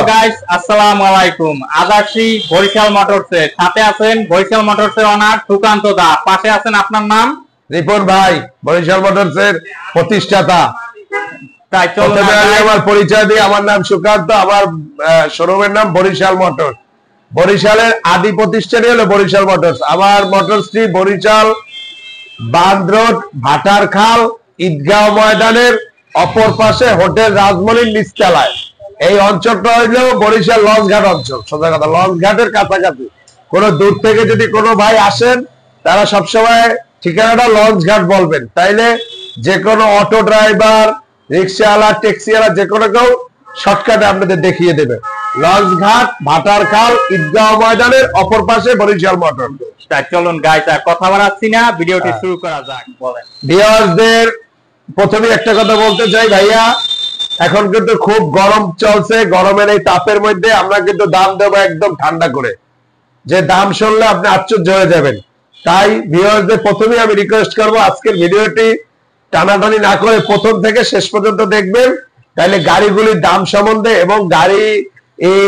Guys, আসসালামু আলাইকুম। আজ আসি বরিশাল মোটরসে। সাথে আছেন বরিশাল মোটরসের ওনার সুকান্ত দা, পাশে আছেন আপনার নাম রিপন ভাই, বরিশাল মোটরসের প্রতিষ্ঠাতা। তাই চলুন আমার পরিচয় দিই। আমার নাম সুকান্ত, আমার শোরুমের নাম বরিশাল মোটরস। বরিশালের আদি প্রতিষ্ঠানই হলো বরিশাল মোটরস। আমার মোটরসটি বরিশাল বাঁধ রোড, ভাটারখাল, ঈদগাঁও ময়দানের অপর পাশে হোটেল রাজমহলের নিচতলায়। এই অঞ্চলটা হইল বরিশাল লঞ্চঘাট অঞ্চল। সোজা কথা, লঞ্চঘাটের কাছাকাছি। কোনো দূর থেকে যদি কোনো ভাই আসেন, তারা সবসময় ঠিকানাটা লঞ্চঘাট বলবেন, তাইলে যে কোনো অটো ড্রাইভার, রিক্সাওয়ালা, ট্যাক্সিওয়ালা যে কোনো কেউ শর্টকাটে আপনাদের দেখিয়ে দেবে। লঞ্চঘাট, ভাটারখাল, ঈদগাঁও ময়দানের অপর পাশে বরিশাল মোটর। চলুন গাইস, আর কথা বাড়াচ্ছি না, ভিডিওটি শুরু করা যাক। বলেন ভিউয়ারদের প্রথমে একটা কথা বলতে চাই ভাইয়া, এখন কিন্তু খুব গরম চলছে। গরমের এই তাপের মধ্যে আমরা কিন্তু দাম দেবো একদম ঠান্ডা করে, যে দাম শুনলে আপনি আশ্চর্য হয়ে যাবেন। তাই ভিউয়ারদের প্রথমে আমি রিকোয়েস্ট করবো, আজকের ভিডিওটি টানাটানি না করে প্রথম থেকে শেষ পর্যন্ত দেখবেন, তাহলে গাড়িগুলির দাম সম্বন্ধে এবং গাড়ি এই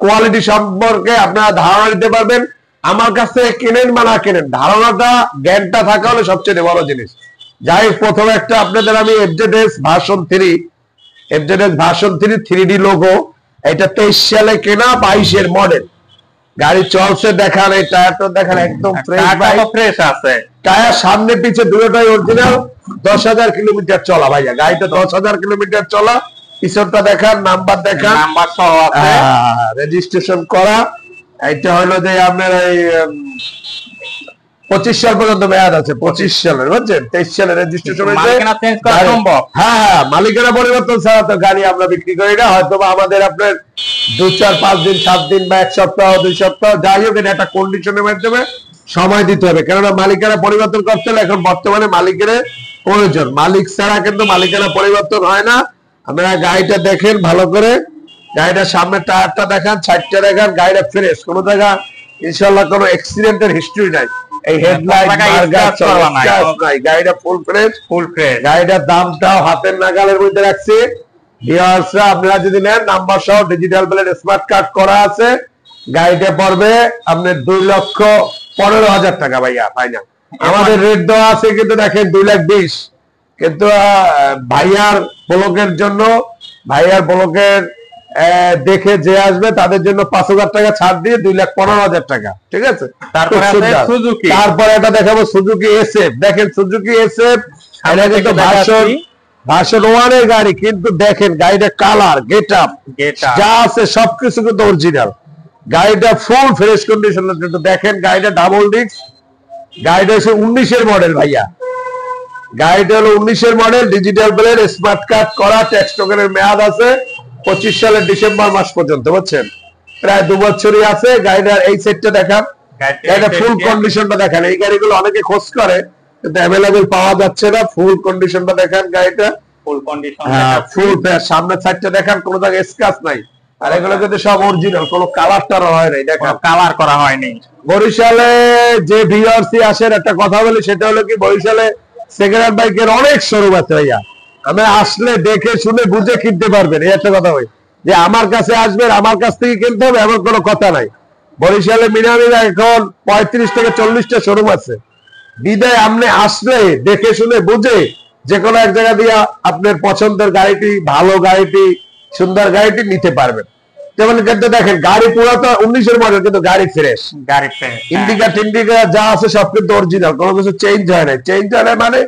কোয়ালিটি সম্পর্কে আপনারা ধারণা দিতে পারবেন। আমার কাছে কেনেন বা না কেনেন, ধারণাটা, জ্ঞানটা থাকা হলো সবচেয়ে বড় জিনিস। যাই প্রথমে একটা আপনাদের আমি FZS version 3, FZS version 3 3D logo, এটা 23 সালে কেনা, 22 এর মডেল। গাড়ি চলছে দেখান, এই টায়ারটা দেখান, একদম ফ্রেশ আছে। টায়ার সামনে পিছে দুটোটাই অরিজিনাল। 10,000 কিলোমিটার চলা ভাইয়া, গাড়িটা 10,000 কিলোমিটার চলা। পিছনটা দেখান, নাম্বার দেখান, নাম্বার সহ আছে, রেজিস্ট্রেশন করা। এটা হলো যে আপনার এই 25 সাল পর্যন্ত মেয়াদ আছে, 25 সালের, বুঝছেন? 23 সালে রেজিস্ট্রেশন হয়েছে। হ্যাঁ, মালিকানা পরিবর্তন ছাড়া তো গাড়ি আমরা বিক্রি করি না। হয়তো আমাদের আপনার 2, 4, 5 দিন, 7 দিন বা 1 সপ্তাহ, 2 সপ্তাহ, যাই হোক, এটা একটা কন্ডিশনের মাধ্যমে সময় দিতে হবে। কেননা মালিকানা পরিবর্তন করতে হলে এখন বর্তমানে মালিকের প্রয়োজন। মালিক ছাড়া কিন্তু মালিকানা পরিবর্তন হয় না। আপনারা গাড়িটা দেখেন ভালো করে, গাড়িটার সামনে টায়ারটা দেখান, সাইডটা দেখান, গাড়িটা ফ্রেশ, কোনো জায়গা ইনশাআল্লাহ কোনো অ্যাক্সিডেন্টের হিস্ট্রি নাই। এই হেডলাইট নাই, গাড়িটা ফুল ফ্রেশ। গাড়িটার দামটাও হাতের নাগালের মধ্যে রাখছি। ভিউয়ার্সরা, আপনারা যদি নেন, নাম্বার সহ ডিজিটাল প্লেট স্মার্ট কার্ড করা আছে। গাড়িটা পড়বে আপনার 2,15,000 টাকা ভাইয়া, ফাইনাল। আমাদের রেট দেওয়া আছে কিন্তু দেখেন 2,20,000, কিন্তু ভাইয়ার ব্লকের জন্য, ভাইয়ার ব্লকের দেখে যে আসবে তাদের জন্য 5,000 টাকা ছাড় দিয়ে 2,15,000 টাকা, ঠিক আছে? তারপরে এটা দেখাবো সুজুকি এসএফ। দেখেন সুজুকি এসএফ, এটা কিন্তু ভার্সন 1 এর গাড়ি, কিন্তু দেখেন গাড়িটা কালার, গেটআপ যা আছে সবকিছু কিন্তু অরিজিনাল। গাড়িটা ফুল ফ্রেশ কন্ডিশন। দেখেন গাড়িটা ডাবল ডিস্ক, গাড়িটা হচ্ছে 19 এর মডেল ভাইয়া। গাড়িটা হলো 19 এর model, digital plate smart card করা, ট্যাক্স টোকেনের মেয়াদ আছে 25 সালের ডিসেম্বর মাস পর্যন্ত, বুঝছেন? প্রায় 2 বছরই আছে। গাড়িটার এই সেটটা দেখান, গাড়িটা ফুল কন্ডিশনটা দেখান। এই গাড়িগুলো অনেকে খোঁজ করে কিন্তু অ্যাভেলেবেল পাওয়া যাচ্ছে না। ফুল কন্ডিশনটা দেখান, গাড়িটা ফুল কন্ডিশন, ফুল সামনের সাইডটা দেখান, কোনো জায়গায় স্ক্র্যাচ নাই। আর এগুলো কিন্তু সব অরিজিনাল, কোনো কালার টার হয় নাই, দেখেন কালার করা হয়নি। বরিশালে যে ভিউয়ার্সি আসেন, একটা কথা বলি, সেটা হলো কি, বরিশালে সেকেন্ড হ্যান্ড বাইকের অনেক শোরুম আছে ভাইয়া। আমি আসলে দেখে শুনে বুঝে কিনতে পারবেন, এই একটা কথা হয় যে আমার কাছে আসবেন, আমার কাছ থেকে কিনতে হবে এমন কোনো কথা নাই। বরিশালে মিনিমাম এখন 35 থেকে 40টা শোরুম আছে। বিদায় আপনি আসলে দেখে শুনে বুঝে যে কোনো এক জায়গা দিয়ে আপনার পছন্দের গাড়িটি, ভালো গাড়িটি, সুন্দর গাড়িটি নিতে পারবেন। যেমন কিন্তু দেখেন গাড়ি পুরো তো 19 এর মডেল, কিন্তু গাড়ি ফ্রেশ, গাড়ি ফ্রেশ, ইন্ডিকা যা আছে সব কিন্তু অরিজিনাল, কোনো কিছু চেঞ্জ হয় না। চেঞ্জ হয় না মানে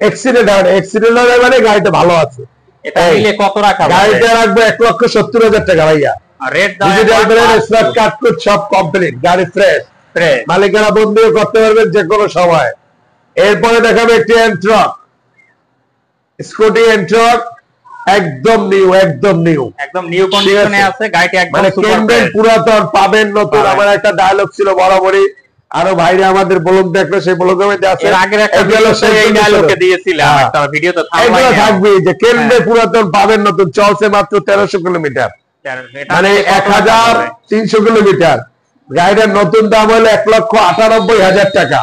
অ্যাক্সিডেন্ট হয় না, অ্যাক্সিডেন্ট হয় মানে গাড়িটা ভালো আছে। এটা নিলে কত রাখা? গাড়িটা রাখবে 1,70,000 টাকা ভাইয়া। Rate digital plate smart card code সব কমপ্লিট, গাড়ি ফ্রেশ, মালিকানা বদলিও করতে পারবেন যে কোনো সময়। এরপরে দেখাবে একটি এন্ট্রক, স্কুটি এন্ট্রক, একদম নিউ, একদম নিউ, একদম নিউ কন্ডিশনে আছে গাড়িটা। একদম মানে কিনবেন পুরাতন, পাবেন নতুন। আমার একটা ডায়লগ ছিল বরাবরই, আরো ভাইরা আমাদের ব্লগ দেখলো, সেই ব্লগের মধ্যে আছে, এর আগের একটা এই ডায়লগে দিয়েছিলাম একটা ভিডিওতে থাকবে যে কিনবে পুরাতন, পাবেন নতুন। চলছে মাত্র 1300 কিলোমিটার, মানে 1,300 কিলোমিটার। গাড়িটার নতুন দাম হলো 1,98,000 টাকা।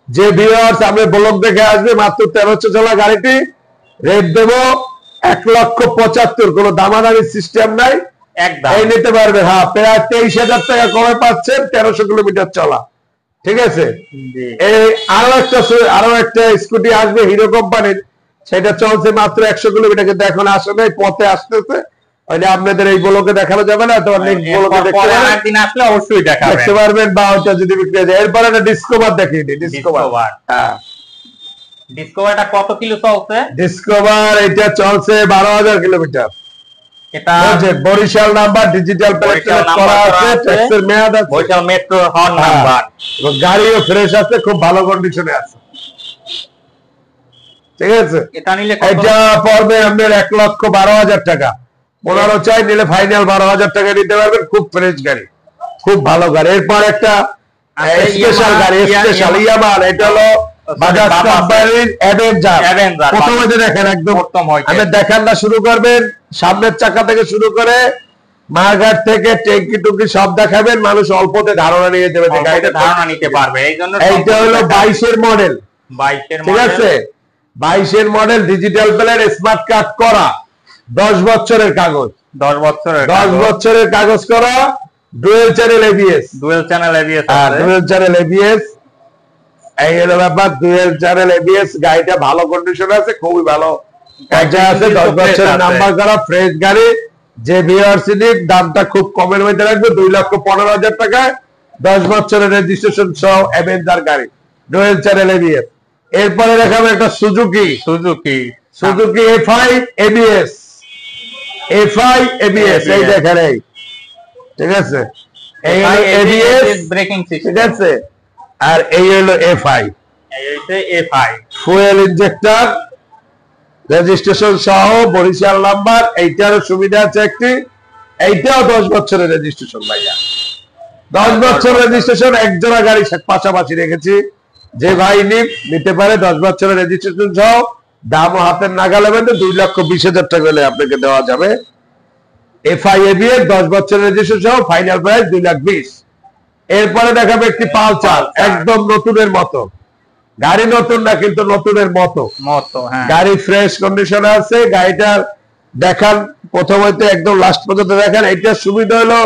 যে ভিউয়ার্স আমি ব্লগ দেখে আসবে, মাত্র 1300 চলা গাড়িটি রেট দেবো 1,75,000। কোনো দামাদামি সিস্টেম নাই, একদম এই নিতে পারবে। হ্যাঁ, প্রায় 23,000 টাকা কমে পাচ্ছেন, 1300 কিলোমিটার চলা। ঠিক আছে, এই আরো একটা স্কুটি আসবে হিরো কোম্পানির, সেটা চলছে মাত্র 100 কিলোমিটার, কিন্তু এখন আসে নাই, পথে আসতেছে। ওইটা আপনাদের এই ব্লকে দেখানো যাবে না, তোমার নেক্সট ব্লকে দেখতে পারবেন, বা ওটা যদি বিক্রি হয়ে যায়। এরপরে একটা ডিসকভার দেখিয়ে দিই। ডিসকভার, হ্যাঁ, ডিসকভারটা কত কিলো চলছে? ডিসকভার এটা চলছে 12,000 কিলোমিটার। এটা বরিশাল নাম্বার, ডিজিটাল প্লেট করা আছে, ট্যাক্সের মেয়াদ আছে, বরিশাল মেট্রো হর্ন নাম্বার, গাড়িও ফ্রেশ আছে, খুব ভালো কন্ডিশনে আছে। ঠিক আছে, এটা নিলে এটা পড়বে আপনার 1,12,000 টাকা। 15 চাই নিলে ফাইনাল 12,000 টাকা নিতে পারবেন। খুব ফ্রেশ গাড়ি, খুব ভালো গাড়ি। এরপর একটা স্পেশাল গাড়ি, স্পেশাল ইয়ামার, এটা হলো বাজাজ কোম্পানির অ্যাভেঞ্জার। প্রথমে দেখেন একদম আপনি দেখানটা শুরু করবেন, সামনের চাকা থেকে শুরু করে মার্ঘাট থেকে ট্যাঙ্কি টুকি সব দেখাবেন, মানুষ অল্পতে ধারণা নিয়ে যাবে, গাড়িটা ধারণা নিতে পারবে। এই জন্য এইটা হলো 22-এর মডেল। 22-এর ঠিক আছে, 22-এর model, digital plate, smart card করা, 10 বছরের কাগজ, 10 বছরের কাগজ করা, dual channel ABS, dual channel ABS. এই হলো ব্যাপার, ডুয়েল চ্যানেল এবিএস। গাড়িটা ভালো কন্ডিশন আছে, খুবই ভালো পর্যায়ে আছে, 10 বছরের নাম্বার করা, ফ্রেশ গাড়ি। যে বিআরসিডির দামটা খুব কমের মধ্যে রাখবে, 2,15,000 টাকায় 10 বছরের রেজিস্ট্রেশন সহ অ্যাভেঞ্জার গাড়ি, ডুয়েল চ্যানেল এবিএস। এরপরে দেখাবো একটা সুজুকি এফআই এবিএস, এই দেখেন, এই ঠিক আছে, এই হলো এবিএস ব্রেকিং সিস্টেম। ঠিক আছে, আর এই হলো এফআই, ফুয়েল ইনজেক্টর, রেজিস্ট্রেশন সহ, বরিশাল নাম্বার। এইটারও সুবিধা আছে একটি, এইটাও 10 বছরের রেজিস্ট্রেশন ভাইয়া, 10 বছর রেজিস্ট্রেশন। একজোড়া গাড়ি পাশাপাশি রেখেছি, যে ভাই নিতে পারে 10 বছরের রেজিস্ট্রেশন সহ, দামও হাতের নাগালে, 2,20,000 টাকা হলে আপনাকে দেওয়া যাবে। এফআই এবিএস 10 বছরের রেজিস্ট্রেশন সহ, ফাইনাল প্রাইস 2,20,000। এরপরে দেখাবে একটি পালসার, একদম নতুনের মতো গাড়ি, নতুন না কিন্তু নতুনের মতো, গাড়ি ফ্রেশ কন্ডিশনে আছে। গাড়িটার দেখান প্রথম হইতে একদম লাস্ট পর্যন্ত দেখান। এইটার সুবিধা হলো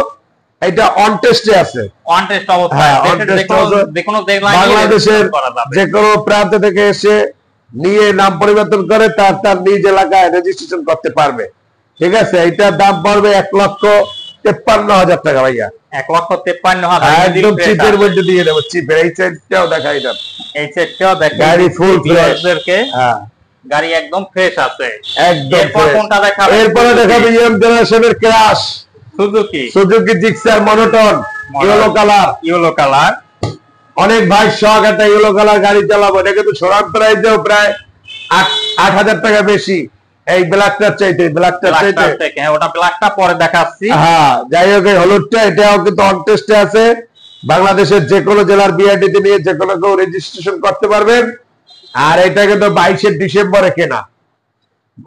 এটা অন টেস্টে আছে, বাংলাদেশের যে কোনো প্রান্ত থেকে এসে নিয়ে নাম পরিবর্তন করে তার নিজ এলাকায় রেজিস্ট্রেশন করতে পারবে। ঠিক আছে, এইটার দাম পড়বে 1,53,000 টাকা ভাইয়া, 1,53,000 একদম চিপের মধ্যে দিয়ে দেবো। চিপের এই সেটটাও দেখাই দেন, এই সেটটাও দেখেন, গাড়ি ফুল ফ্রেশ, গাড়ি একদম ফ্রেশ আছে, একদম। কোনটা দেখাবে? এরপরে দেখাবে ইয়ং জেনারেশনের crush Suzuki Gixxer monotone, yellow colour. অনেক ভাই শখ একটা ইয়েলো কালার গাড়ি চালাবো, এটা কিন্তু সরান প্রাইসেও প্রায় 8,000 টাকা বেশি এই ব্ল্যাকটার চাইতে, ওটা ব্ল্যাকটা পরে দেখাচ্ছি। হ্যাঁ, যাই হোক, এই হলুদটা এটাও কিন্তু অন টেস্টে আছে। বাংলাদেশের যে কোনো জেলার বিআরটিতে নিয়ে যে কোনো কেউ রেজিস্ট্রেশন করতে পারবেন। আর এটা কিন্তু 22 ডিসেম্বরে কেনা,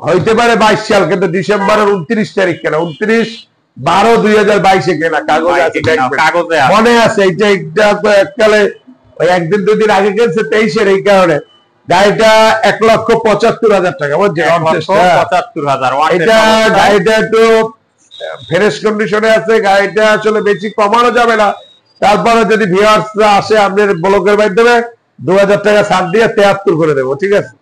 হইতে পারে 22 সাল, কিন্তু ডিসেম্বরের 29 তারিখ কেনা, 29/12/2022 কেনা, কাগজে আছে, মনে আছে। এইটা তো এককালে ওই একদিন দুদিন আগে কিনছে 23-এর, এই কারণে গাড়িটা 1,75,000 টাকা, বুঝছেন? এটা গাড়িটা একটু ফ্রেশ কন্ডিশনে আছে, গাড়িটা আসলে বেশি কমানো যাবে না। তারপরে যদি ভিউয়ার্সরা আসে আপনার ব্লগের মাধ্যমে 2,000 টাকা ছাড় দিয়ে 73 করে দেবো। ঠিক আছে,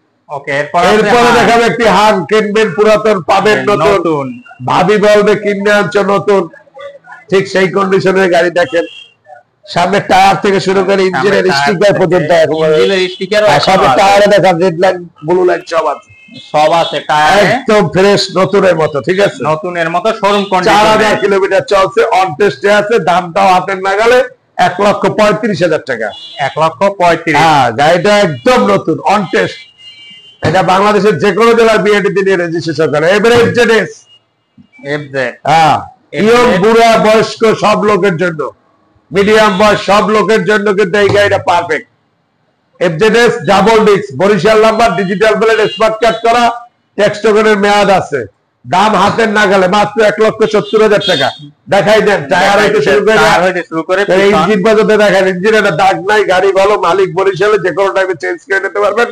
এরপরে দেখাবে একটি হান, কিনবেন পুরাতন পাবেন নতুন, ভাবি বলবে কিনে আনছো নতুন, ঠিক সেই কন্ডিশনের গাড়ি। দেখেন সামনের টায়ার থেকে শুরু করে ইঞ্জিনের স্টিকার পর্যন্ত, টায়ারে দেখা রেড লাইন ব্লু লাইন সব আছে, একদম ফ্রেশ নতুনের মতো। ঠিক আছে, নতুনের মতো শোরুম কন্ডিশন, 4,000 কিলোমিটার চলছে, অন টেস্টে আছে, দামটাও হাতের নাগালে, 1,35,000 টাকা, 1,35,000। হ্যাঁ, গাড়িটা একদম নতুন, অন টেস্ট। এটা বাংলাদেশের যে কোনো জেলার বিআরটিতে নিয়ে রেজিস্ট্রেশন করে। এবারে এফজেড, হ্যাঁ, ইয়ং বুড়া বয়স্ক সব লোকের জন্য, মিডিয়াম বয়স সব লোকের জন্য কিন্তু এই গাড়িটা perfect. FZS double disc, Barishal number, digital plate, smart card করা, ট্যাক্স টোকেনের মেয়াদ আছে, দাম হাতের নাগালে, মাত্র 1,70,000 টাকা। দেখাই দেন টায়ার হইতে শুরু করে ইঞ্জিন পর্যন্ত দেখেন, ইঞ্জিনের দাগ নাই, গাড়ি ভালো, মালিক বরিশালে, যে কোনো টাইমে চেঞ্জ করে নিতে পারবেন।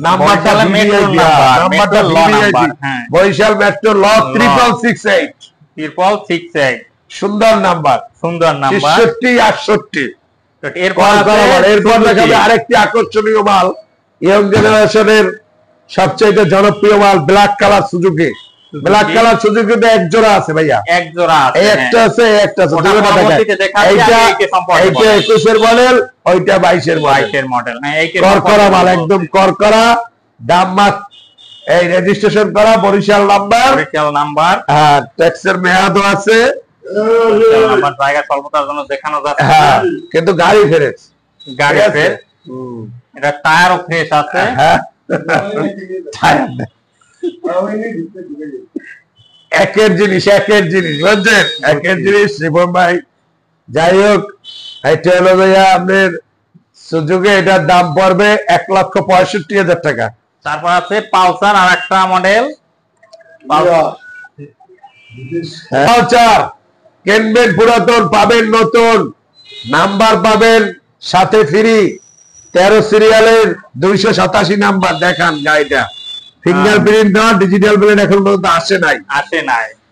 নাম্বারটা বরিশাল মেট্রো ল 3668, 668 সুন্দর নাম্বার, সুন্দর নাম্বার 66 68। এরপর দেখাবে আরেকটি আকর্ষণীয় মাল, ইয়ং জেনারেশনের সবচেয়ে জনপ্রিয় মাল, black colour Suzuki. Black colour সুজুকিতে এক জোড়া আছে ভাইয়া, এক জোড়া আছে, এই একটা আছে, একটা আছে, এইটা 21 এর মডেল, ওইটা 22 এর মডেল। করকরা মাল, একদম করকরা, দাম মাত্র, এই রেজিস্ট্রেশন করা, বরিশাল নাম্বার, হ্যাঁ, ট্যাক্সের মেয়াদও আছে, জায়গা স্বল্পতার জন্য দেখানো যাচ্ছে, হ্যাঁ, কিন্তু গাড়ি ফ্রেশ, গাড়ি ফ্রেশ, এটা টায়ারও ফ্রেশ আছে, হ্যাঁ, একের জিনিস বুঝছেন, একের জিনিস শিবম ভাই। যাই হোক, এটা হলো ভাইয়া আপনার সুজুকি, এটার দাম পড়বে 1,65,000 টাকা। তারপর আছে পালসার, আর একটা মডেল পালসার কিনবেন পুরাতন, পাবেন নতুন, নাম্বার পাবেন সাথে ফ্রি, 13 সিরিয়ালের 287 নাম্বার। দেখান গাড়িটা, ফিঙ্গারপ্রিন্ট না, ডিজিটাল প্লেট এখন পর্যন্ত আসে নাই।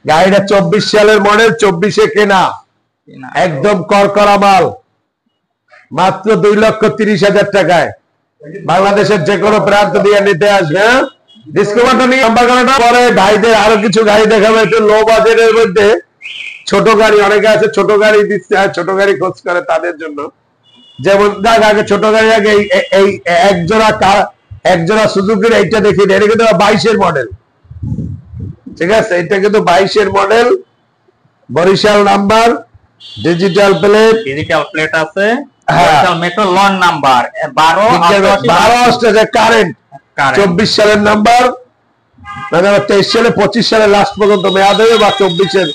গাড়িটা 24 সালের মডেল, 24-এ কেনা, একদম করকরা মাল, মাত্র 2,30,000 টাকায় বাংলাদেশের যে কোনো প্রান্ত দিয়ে নিতে আসবে। ডিসকভারটা নিয়ে নাম্বার করাটা পরে ভাইদের আরো কিছু গাড়ি দেখাবে একটু লো বাজেটের মধ্যে। ছোট গাড়ি অনেকে আছে, ছোট গাড়ি দিচ্ছে, ছোট গাড়ি খোঁজ করে তাদের জন্য। যেমন দেখ, আগে ছোট গাড়ি, আগে এই একজোড়া সুজুকির এইটা দেখি, এটা কিন্তু 22-এর মডেল, ঠিক আছে, এটা কিন্তু 22-এর model, Barishal number, digital plate আছে, মেট্রো লন নাম্বার 12 কারেন্ট, 24 সালের নাম্বার, 23 সালে 25 সালে লাস্ট পর্যন্ত মেয়াদ হবে, বা 24-এর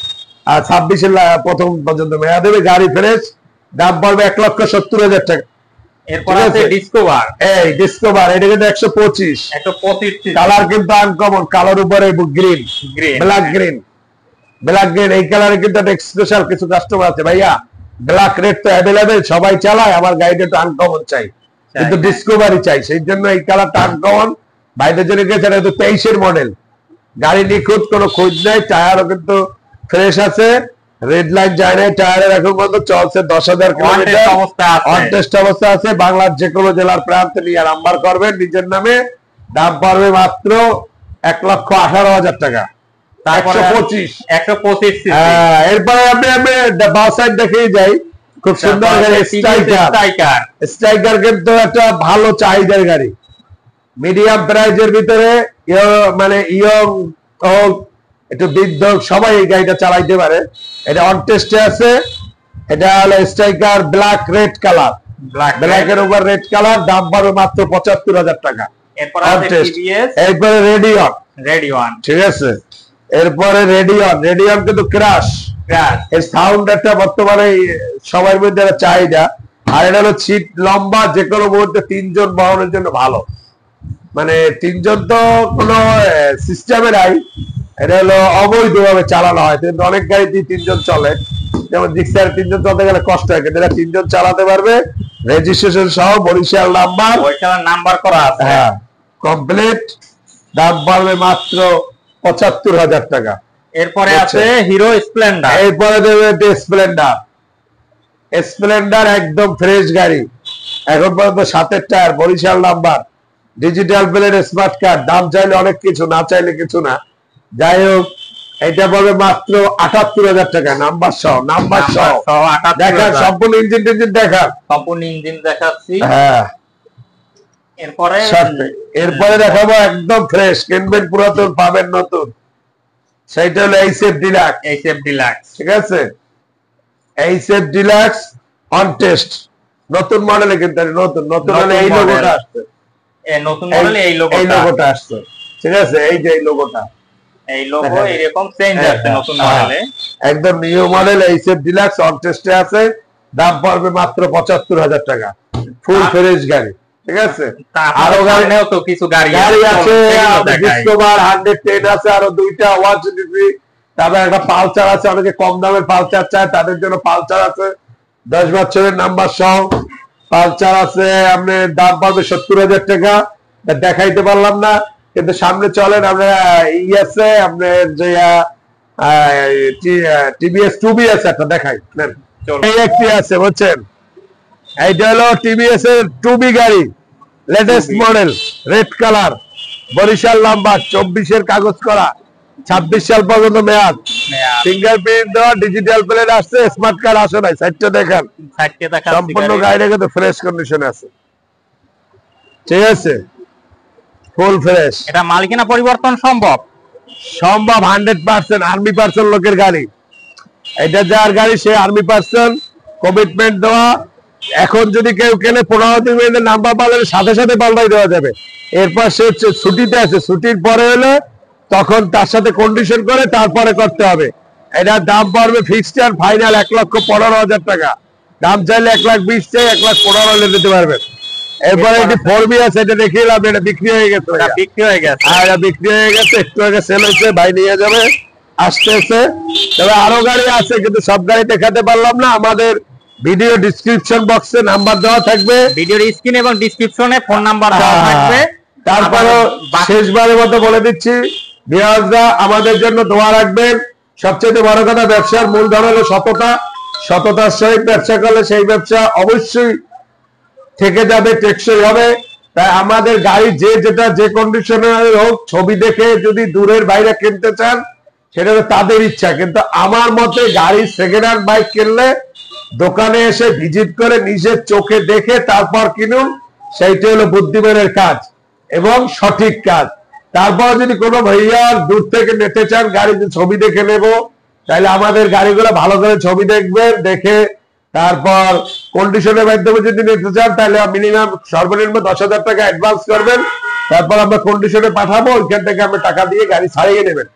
আর 26-এর প্রথম পর্যন্ত মেয়াদ হবে। গাড়ি ফ্রেশ, দাম পড়বে 1,70,000 টাকা। এরপর আছে ডিসকভার, এই ডিসকভার, এটা কিন্তু 125, কালার কিন্তু আনকমন, কালার উপরে গ্রিন, ব্ল্যাক গ্রিন, এই কালারে কিন্তু একটা স্পেশাল কিছু কাস্টমার আছে ভাইয়া, ব্ল্যাক রেড তো অ্যাভেলেবেল, সবাই চালায়, আমার গাড়িটা একটু আনকমন চাই, কিন্তু ডিসকভারই চাই, সেই জন্য এই কালারটা আনকমন ভাইদের জন্য গেছে। এটা 23-এর মডেল, গাড়ি নিখুঁত, কোনো খোঁজ নেই, টায়ারও কিন্তু ফ্রেশ আছে, রেড লাইট যায় নাই, টায়ারের এখন পর্যন্ত চলছে 10,000 কিলোমিটার, অনটেস্ট অবস্থা আছে। বাংলার যে কোনো জেলার প্রান্তে নিয়ে নাম্বার করবেন নিজের নামে, দাম পড়বে মাত্র 1,18,000 টাকা, 125। হ্যাঁ, এরপরে আমি বাস সাইড দেখেই যাই, খুব সুন্দর গাড়ি, স্ট্রাইকার কিন্তু একটা ভালো চাহিদার গাড়ি, মিডিয়াম প্রাইজের ভিতরে, মানে ইয়ং হোক, একটু বৃদ্ধ, সবাই এই গাড়িটা চালাইতে পারে। এটা অন টেস্টে আছে, এটা হলো স্ট্রাইকার ব্ল্যাক রেড কালার, ব্ল্যাকের উপর রেড কালার, দাম পড়বে মাত্র 75,000 টাকা। এরপরে রেডিয়ন, ঠিক আছে, এরপরে রেডিয়ন কিন্তু ক্রাশ, এই সাউন্ড একটা বর্তমানে সবার মধ্যে চাহিদা। আর এটা হলো সিট লম্বা, যে কোনো মুহূর্তে 3 জন বহনের জন্য ভালো, মানে 3 জন তো কোনো সিস্টেমে নাই, এটা হলো অবৈধভাবে চালানো হয়, কিন্তু অনেক গাড়িতে 3 জন চলে, যেমন জিক্সার 3 জন চলতে গেলে কষ্ট হয়, কিন্তু এটা 3 জন চালাতে পারবে, রেজিস্ট্রেশন সহ, বরিশাল নাম্বার করা আছে, হ্যাঁ, কমপ্লিট, দাম পড়বে মাত্র 75,000 টাকা। এরপরে আছে হিরো স্প্লেন্ডার, এরপরে দেবে স্প্লেন্ডার, একদম ফ্রেশ গাড়ি, এখন পর্যন্ত 7-এর tyre, Barishal number, digital plate, smart card, দাম চাইলে অনেক কিছু, না চাইলে কিছু না। যাই হোক, এটা পড়বে মাত্র 78,000 টাকা, নাম্বার সহ, দেখা সম্পূর্ণ ইঞ্জিন দেখা, সম্পূর্ণ ইঞ্জিন দেখাচ্ছি। হ্যাঁ, এরপরে দেখাবো একদম ফ্রেশ, কিনবেন পুরাতন, পাবেন নতুন, সেইটা হলো এইচএফ ডিলাক্স, ঠিক আছে, এইচএফ ডিলাক্স অন টেস্ট, নতুন মডেলে, কিন্তু নতুন হলে এই লোগোটা আসছে, নতুন মডেলে এই লোগোটা আসছে, ঠিক আছে, এই যে এই লোগোটা, এই লোগো এরকম চেঞ্জ আছে নতুন মডেলে, একদম new model HF deluxe on টেস্টে আছে, দাম পড়বে মাত্র 75,000 টাকা, ফুল ফ্রেশ গাড়ি, ঠিক আছে। আরো গাড়িও তো কিছু গাড়ি আছে, ডিসকভার 110 আছে, আরো 2টা 123, তারপর একটা পালসার আছে, অনেকে কম দামের পালসার চায়, তাদের জন্য পালসার আছে 10 বছরের নাম্বার সহ, পালসার আছে, আপনার দাম পড়বে 70,000 টাকা, দেখাইতে পারলাম না, কিন্তু সামনে চলেন, আমরা আছে আপনার যে টিভিএস 2BS একটা দেখাই, এই একটি আছে বুঝছেন, এইটা হলো টিভিএস এর 2B গাড়ি, latest model, red colour, Barishal number, 24-এর কাগজ করা, 26 সাল পর্যন্ত মেয়াদ, ফিঙ্গারপ্রিন্ট দেওয়া, ডিজিটাল প্লেট আসছে, স্মার্ট কার্ড আসে নাই, সাইডটা দেখেন, সম্পূর্ণ গাড়িটা কিন্তু ফ্রেশ কন্ডিশনে আছে, ঠিক আছে, ফুল ফ্রেশ। এটা মালিকানা পরিবর্তন সম্ভব? সম্ভব, 100%। আর্মি পার্সন লোকের গাড়ি, এটা যার গাড়ি সে আর্মি পার্সন, কমিটমেন্ট দেওয়া। এখন যদি কেউ কেনে 15 দিনের নাম্বার পাললে সাথে সাথে পাল্টাই দেওয়া যাবে। এরপর সে ছুটিতে আছে, ছুটির পরে হলে তখন তার সাথে কন্ডিশন করে তারপরে করতে হবে। এটার দাম পড়বে ফিক্সড আর ফাইনাল 1,15,000 টাকা। দাম চাইলে 1,20,000 চাই, 1,15,000 দিতে পারবেন। এরপরে এটি 4B আছে, এটা দেখিয়ে লাভ, এটা বিক্রি হয়ে গেছে, বিক্রি হয়ে গেছে, এটা বিক্রি হয়ে গেছে, একটু আগে সেল হয়েছে, ভাই নিয়ে যাবে, আসতেছে। তবে আরো গাড়ি আছে, কিন্তু সব গাড়ি দেখাতে পারলাম না। আমাদের ভিডিও ডেসক্রিপশন বক্সে নাম্বার দেওয়া থাকবে, ভিডিওর স্ক্রিন এবং ডেসক্রিপশনে ফোন নাম্বার দেওয়া থাকবে। তারপরও শেষবারের মতো বলে দিচ্ছি, ভিউয়ার্সরা আমাদের জন্য দোয়া রাখবেন। সবচেয়ে বড় কথা, ব্যবসার মূলধন হলো সততা। সততার সহিত ব্যবসা করলে সেই ব্যবসা অবশ্যই থেকে যাবে, টেকসই হবে। তাই আমাদের গাড়ি যে কন্ডিশনে হোক, ছবি দেখে যদি দূরের বাইরে কিনতে চান সেটা তাদের ইচ্ছা, কিন্তু আমার মতে গাড়ি সেকেন্ড হ্যান্ড বাইক কিনলে দোকানে এসে ভিজিট করে নিজের চোখে দেখে তারপর কিনুন, সেইটা হলো বুদ্ধিমানের কাজ এবং সঠিক কাজ। তারপর যদি কোনো ভাইয়া দূর থেকে নিতে চান, গাড়ি ছবি দেখে নেব, তাহলে আমাদের গাড়িগুলো ভালো করে ছবি দেখবেন, দেখে তারপর কন্ডিশনের মাধ্যমে যদি নিতে চান তাহলে মিনিমাম সর্বনিম্ন 10,000 টাকা অ্যাডভান্স করবেন, তারপর আমরা কন্ডিশনে পাঠাবো, ওইখান থেকে আমরা টাকা দিয়ে গাড়ি ছাড়িয়ে নেবেন।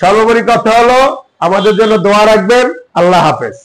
সর্বোপরি কথা হলো আমাদের জন্য দোয়া রাখবেন। আল্লাহ হাফেজ।